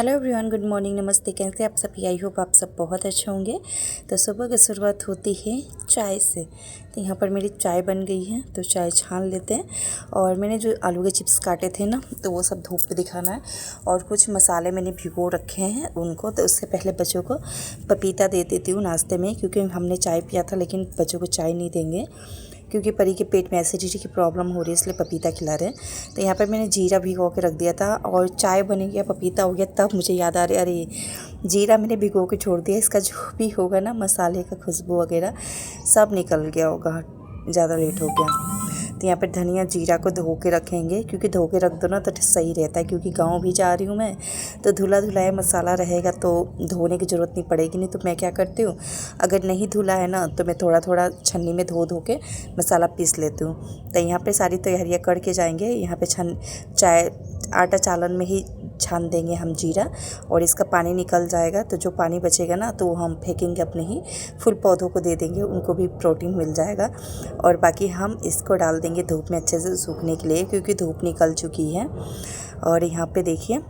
Hello everyone, good morning, नमस्ते। कैसे आप सब? आई होप आप सब बहुत अच्छे होंगे। तो सुबह की शुरुआत होती है चाय से। तो यहाँ पर मेरी चाय बन गई है, तो चाय छान लेते हैं। और मैंने जो आलू के चिप्स काटे थे ना, तो वो सब धूप पे दिखाना है। और कुछ मसाले मैंने भिगो रखे हैं उनको। तो उससे पहले बच्चों को पपीता दे देती हूँ नाश्ते में, क्योंकि हमने चाय पिया था लेकिन बच्चों को चाय नहीं देंगे, क्योंकि परी के पेट में एसिडिटी की प्रॉब्लम हो रही है, इसलिए पपीता खिला रहे हैं। तो यहाँ पर मैंने जीरा भिगो के रख दिया था, और चाय बन गया, पपीता हो गया, तब मुझे याद आ रहा है अरे जीरा मैंने भिगो के छोड़ दिया। इसका जो भी होगा ना, मसाले का खुशबू वगैरह सब निकल गया होगा, ज़्यादा लेट हो गया। तो यहाँ पर धनिया जीरा को धो के रखेंगे, क्योंकि धो के रख दो ना तो सही रहता है, क्योंकि गाँव भी जा रही हूँ मैं, तो धुला धुलाया मसाला रहेगा तो धोने की ज़रूरत नहीं पड़ेगी। नहीं तो मैं क्या करती हूँ, अगर नहीं धुला है ना तो मैं थोड़ा थोड़ा छन्नी में धो के मसाला पीस लेती हूँ। तो यहाँ पे सारी तैयारियाँ करके जाएंगे। यहाँ पे चाय आटा चालन में ही छान देंगे हम जीरा, और इसका पानी निकल जाएगा। तो जो पानी बचेगा ना, तो वो हम फेंकेंगे अपने ही फूल पौधों को दे देंगे, उनको भी प्रोटीन मिल जाएगा। और बाकी हम इसको डाल देंगे धूप में अच्छे से सूखने के लिए, क्योंकि धूप निकल चुकी है। और यहाँ पे देखिए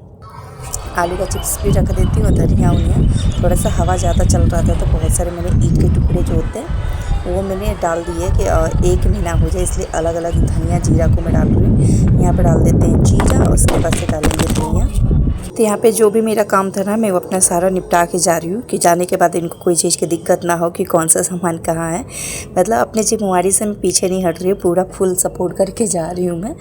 आलू का चिप्स भी रख देती हूँ, धनिया उनिया। थोड़ा सा हवा ज़्यादा चल रहा था, तो बहुत सारे मैंने ईंट के टुकड़े जो होते हैं वो मैंने डाल दिए कि एक में ना हो जाए, इसलिए अलग अलग धनिया जीरा को मैं डाल रही हूँ। यहाँ पर डाल देते हैं जीरा, और उसके बाद से डालेंगे धनिया। तो यहाँ पे जो भी मेरा काम था ना, मैं वो अपना सारा निपटा के जा रही हूँ, कि जाने के बाद इनको कोई चीज़ की दिक्कत ना हो कि कौन सा सामान कहाँ है। मतलब अपनी जिम्मेवारी से मैं पीछे नहीं हट रही हूँ, पूरा फुल सपोर्ट करके जा रही हूँ मैं।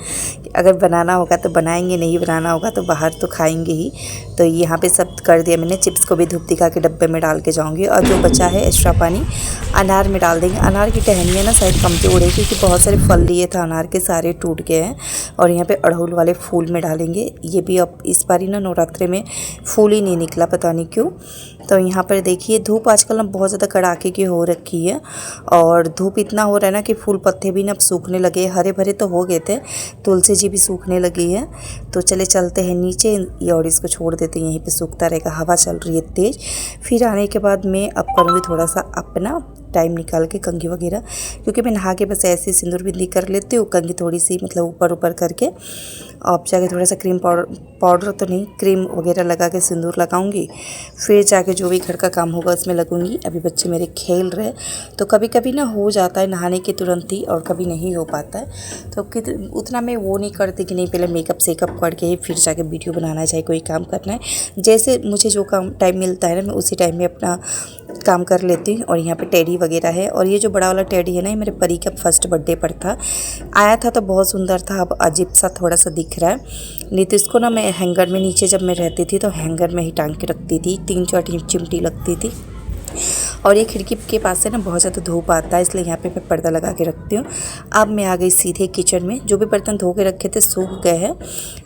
अगर बनाना होगा तो बनाएंगे, नहीं बनाना होगा तो बाहर तो खाएंगे ही। तो यहाँ पे सब कर दिया मैंने। चिप्स को भी धूप दिखा के डब्बे में डाल के जाऊँगी, और जो बचा है एक्स्ट्रा पानी अनार में डाल देंगे। अनार की टहनियाँ ना शायद कमज़ोर है, क्योंकि बहुत सारे फल लिए थे अनार के, सारे टूट गए हैं। और यहाँ पे अड़हुल वाले फूल में डालेंगे। ये भी अब इस बारी ना नवरात्रे में फूल ही नहीं निकला, पता नहीं क्यों। तो यहाँ पर देखिए धूप आजकल ना बहुत ज़्यादा कड़ाके की हो रखी है, और धूप इतना हो रहा है ना कि फूल पत्ते भी ना अब सूखने लगे। हरे भरे तो हो गए थे, तुलसी जी भी सूखने लगी है। तो चले चलते हैं नीचे, और इसको छोड़ देते हैं, यहीं पे सूखता रहेगा। हवा चल रही है तेज़। फिर आने के बाद मैं अब करूँगी थोड़ा सा अपना टाइम निकाल के कंघी वगैरह, क्योंकि मैं नहा के बस ऐसे सिंदूर बिंदी कर लेती हूँ। कंघी थोड़ी सी मतलब ऊपर ऊपर करके, अब जाके थोड़ा सा क्रीम पाउडर तो नहीं, क्रीम वगैरह लगा के सिंदूर लगाऊंगी। फिर जाके जो भी घर का काम होगा उसमें लगूंगी। अभी बच्चे मेरे खेल रहे, तो कभी कभी ना हो जाता है नहाने के तुरंत ही, और कभी नहीं हो पाता है। तो उतना मैं वो नहीं करती कि नहीं पहले मेकअप सेकअप करके ही फिर जाके वीडियो बनाना है, चाहे कोई काम करना है। जैसे मुझे जो काम टाइम मिलता है ना, मैं उसी टाइम में अपना काम कर लेती हूँ। और यहाँ पे टेडी वगैरह है, और ये जो बड़ा वाला टेडी है ना, ये मेरे परी का फर्स्ट बर्थडे पर था, आया था तो बहुत सुंदर था। अब अजीब सा थोड़ा सा दिख रहा है। नहीं तो इसको ना मैं हैंगर में, नीचे जब मैं रहती थी तो हैंगर में ही टांग के रखती थी, 3-4 चिमटी लगती थी। और ये खिड़की के पास से ना बहुत ज़्यादा धूप आता है, इसलिए यहाँ पे मैं पर्दा लगा के रखती हूँ। अब मैं आ गई सीधे किचन में। जो भी बर्तन धो के रखे थे सूख गए हैं।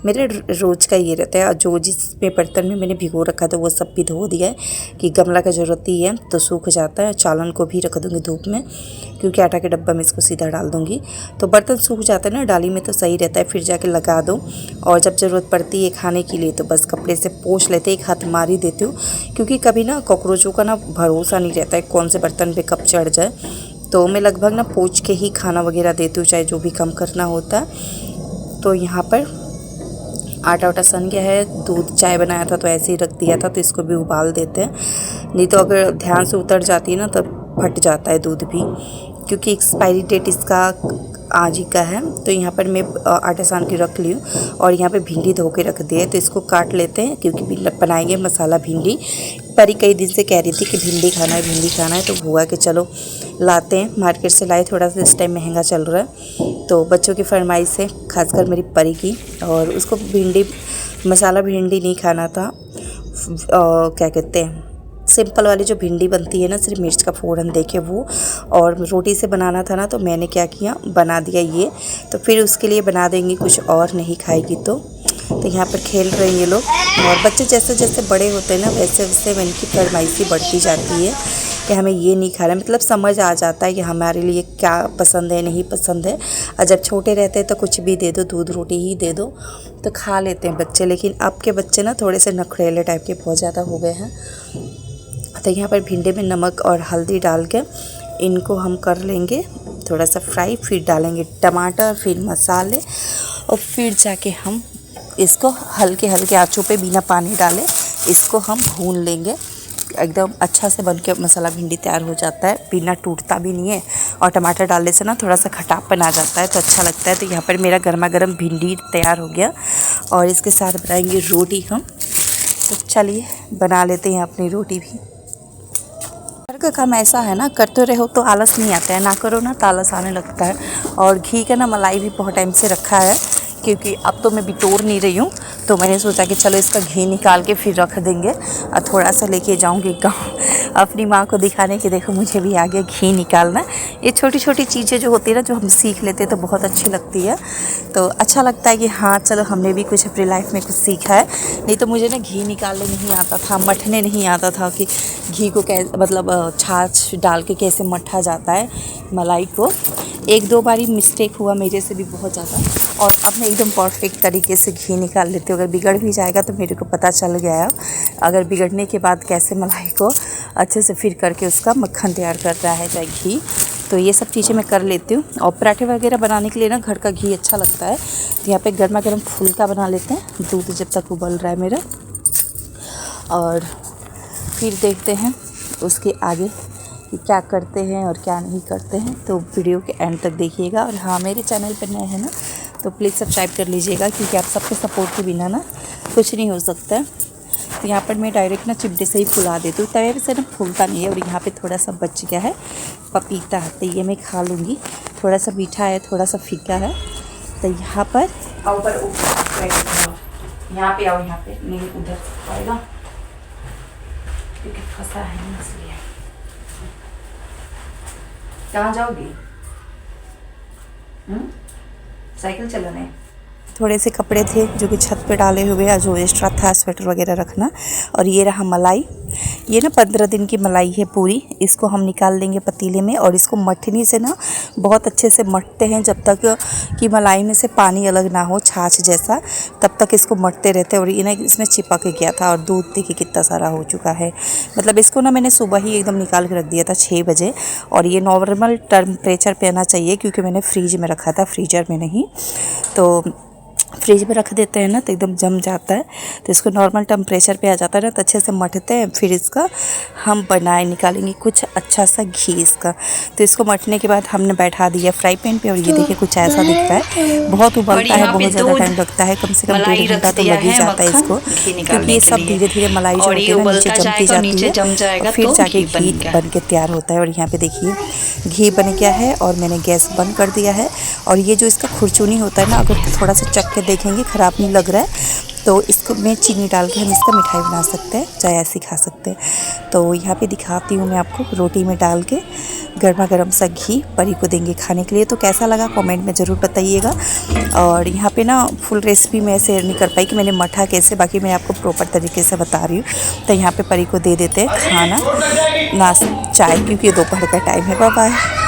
मेरे रोज़ का ये रहता है, और जो जिसमें बर्तन में मैंने भिगो रखा था वो सब भी धो दिया है, कि गमला का ज़रूरत ही है तो सूख जाता है। चालन को भी रख दूँगी धूप में, क्योंकि आटा के डब्बा में इसको सीधा डाल दूँगी। तो बर्तन सूख जाता है ना डाली में, तो सही रहता है, फिर जाके लगा दो। और जब ज़रूरत पड़ती है खाने के लिए तो बस कपड़े से पोंछ लेते, एक हाथ मार ही देती हूँ, क्योंकि कभी ना कॉकरोचों का ना भरोसा नहीं रहता है कौन से बर्तन पे कब चढ़ जाए। तो मैं लगभग ना पोंछ के ही खाना वगैरह देती हूँ, चाहे जो भी काम करना होता है। तो यहाँ पर आटा वाटा सन गया है, दूध चाय बनाया था तो ऐसे ही रख दिया था, तो इसको भी उबाल देते हैं। नहीं तो अगर ध्यान से उतर जाती है ना तो फट जाता है दूध भी, क्योंकि एक्सपायरी डेट इसका आज ही का है। तो यहाँ पर मैं आटा सान के रख ली हूँ, और यहाँ पे भिंडी धो के रख दी है, तो इसको काट लेते हैं, क्योंकि बनाएंगे मसाला भिंडी। परी कई दिन से कह रही थी कि भिंडी खाना है, तो हुआ कि चलो लाते हैं। मार्केट से लाए, थोड़ा सा इस टाइम महंगा चल रहा है, तो बच्चों की फरमाइश है, खासकर मेरी परी की। और उसको भिंडी मसाला भिंडी नहीं खाना था, क्या कहते हैं, सिंपल वाली जो भिंडी बनती है ना, सिर्फ मिर्च का फ़ोरन देके वो, और रोटी से बनाना था ना, तो मैंने क्या किया, बना दिया ये। तो फिर उसके लिए बना देंगी कुछ और, नहीं खाएगी तो यहाँ पर खेल रहे हैं ये लोग। और बच्चे जैसे जैसे बड़े होते हैं ना, वैसे वैसे इनकी फरमाइशी बढ़ती जाती है कि हमें ये नहीं खाना। मतलब समझ आ जाता है कि हमारे लिए क्या पसंद है, नहीं पसंद है। और जब छोटे रहते हैं तो कुछ भी दे दो, दूध रोटी ही दे दो तो खा लेते हैं बच्चे। लेकिन अब के बच्चे ना थोड़े से नखरेले टाइप के बहुत ज़्यादा हो गए हैं। तो यहाँ पर भिंडी में नमक और हल्दी डाल के इनको हम कर लेंगे थोड़ा सा फ्राई, फिर डालेंगे टमाटर, फिर मसाले, और फिर जाके हम इसको हल्के हल्के आंचों पे बिना पानी डाले इसको हम भून लेंगे। एकदम अच्छा से बन के मसाला भिंडी तैयार हो जाता है, बिना टूटता भी नहीं है और टमाटर डालने से ना थोड़ा सा खटापन आ जाता है तो अच्छा लगता है। तो यहाँ पर मेरा गर्मा गर्म भिंडी तैयार हो गया और इसके साथ बनाएंगे रोटी हम। तो चलिए बना लेते हैं अपनी रोटी भी। घर का काम ऐसा है ना, करते रहो तो आलस नहीं आता है, ना करो ना तो आलस आने लगता है। और घी का ना मलाई भी बहुत टाइम से रखा है, क्योंकि अब तो मैं बिटोर नहीं रही हूँ, तो मैंने सोचा कि चलो इसका घी निकाल के फिर रख देंगे और थोड़ा सा लेके जाऊँगी गाँव अपनी माँ को दिखाने कि देखो मुझे भी आ गया घी निकालना। ये छोटी छोटी चीज़ें जो होती है ना, जो हम सीख लेते हैं तो बहुत अच्छी लगती है। तो अच्छा लगता है कि हाँ चलो हमने भी कुछ अपनी लाइफ में कुछ सीखा है। नहीं तो मुझे ना घी निकालने नहीं आता था, मठने नहीं आता था कि घी को मतलब छाछ डाल के कैसे मठा जाता है मलाई को। एक दो बारी मिस्टेक हुआ मेरे से भी बहुत ज़्यादा, और अब मैं एकदम परफेक्ट तरीके से घी निकाल लेती हूँ। अगर बिगड़ भी जाएगा तो मेरे को पता चल गया अगर बिगड़ने के बाद कैसे मलाई को अच्छे से फिर करके उसका मक्खन तैयार करता है चाहे घी। तो ये सब चीज़ें मैं कर लेती हूँ। और पराठे वगैरह बनाने के लिए ना घर का घी अच्छा लगता है। तो यहाँ पे गर्मा गर्म फुल्का बना लेते हैं, दूध जब तक उबल रहा है मेरा, और फिर देखते हैं उसके आगे कि क्या करते हैं और क्या नहीं करते हैं। तो वीडियो के एंड तक देखिएगा। और हाँ, मेरे चैनल पर नए हैं ना तो प्लीज़ सब्सक्राइब कर लीजिएगा, क्योंकि आप सबके सपोर्ट के बिना ना कुछ नहीं हो सकता है। तो यहाँ पर मैं डायरेक्ट ना चिमटे से ही फुला देती हूँ, तवे से ना फूलता नहीं है। और यहाँ पे थोड़ा सा बच गया है पपीता, तो ये मैं खा लूँगी। थोड़ा सा मीठा है, थोड़ा सा फीका है। तो यहाँ पर यहाँ पे आओ, यहाँ पे नहीं उधर आएगा क्योंकि फंसा है ना, इसलिए। कहाँ जाओगी? साइकिल चलाने। थोड़े से कपड़े थे जो कि छत पे डाले हुए, या जो एक्स्ट्रा था स्वेटर वगैरह रखना। और ये रहा मलाई। ये ना 15 दिन की मलाई है पूरी। इसको हम निकाल लेंगे पतीले में, और इसको मठनी से ना बहुत अच्छे से मठते हैं जब तक कि मलाई में से पानी अलग ना हो, छाछ जैसा, तब तक इसको मठते रहते हैं। और ये ना इसमें चिपक गया था, और दूध देखिए कितना सारा हो चुका है। मतलब इसको ना मैंने सुबह ही एकदम निकाल के रख दिया था 6 बजे। और ये नॉर्मल टेम्परेचर पे आना चाहिए, क्योंकि मैंने फ्रीज में रखा था, फ्रीजर में नहीं। तो फ्रिज में रख देते हैं ना तो एकदम जम जाता है। तो इसको नॉर्मल टेम्परेचर पे आ जाता है ना, तो अच्छे से मठते हैं। फिर इसका हम निकालेंगे कुछ अच्छा सा घी इसका। तो इसको मठने के बाद हमने बैठा दिया फ्राई पैन पे, और ये देखिए कुछ ऐसा दिख रहा है। बहुत उबलता है, बहुत ज़्यादा टाइम लगता है, कम से कम 1.5 घंटा तो लग ही जाता है इसको, क्योंकि ये सब धीरे धीरे मलाई जो होती है नीचे जमती जाती है, और फिर जाके घी बन के तैयार होता है। और यहाँ पे देखिए घी बन गया है, और मैंने गैस बंद कर दिया है। और ये जो इसका खुरचुनी होता है ना, अगर थोड़ा सा चख के देखेंगे ख़राब नहीं लग रहा है तो इसको में चीनी डाल के हम इसका मिठाई बना सकते हैं, चाहे ऐसे खा सकते हैं। तो यहाँ पे दिखाती हूँ मैं आपको, रोटी में डाल के गर्मा गर्म सा घी परी को देंगे खाने के लिए। तो कैसा लगा कमेंट में ज़रूर बताइएगा। और यहाँ पे ना फुल रेसिपी मैं शेयर नहीं कर पाई कि मैंने मठा कैसे, बाकी मैं आपको प्रॉपर तरीके से बता रही हूँ। तो यहाँ पे परी को दे देते हैं खाना, चाय, क्योंकि दोपहर का टाइम है। Bye bye.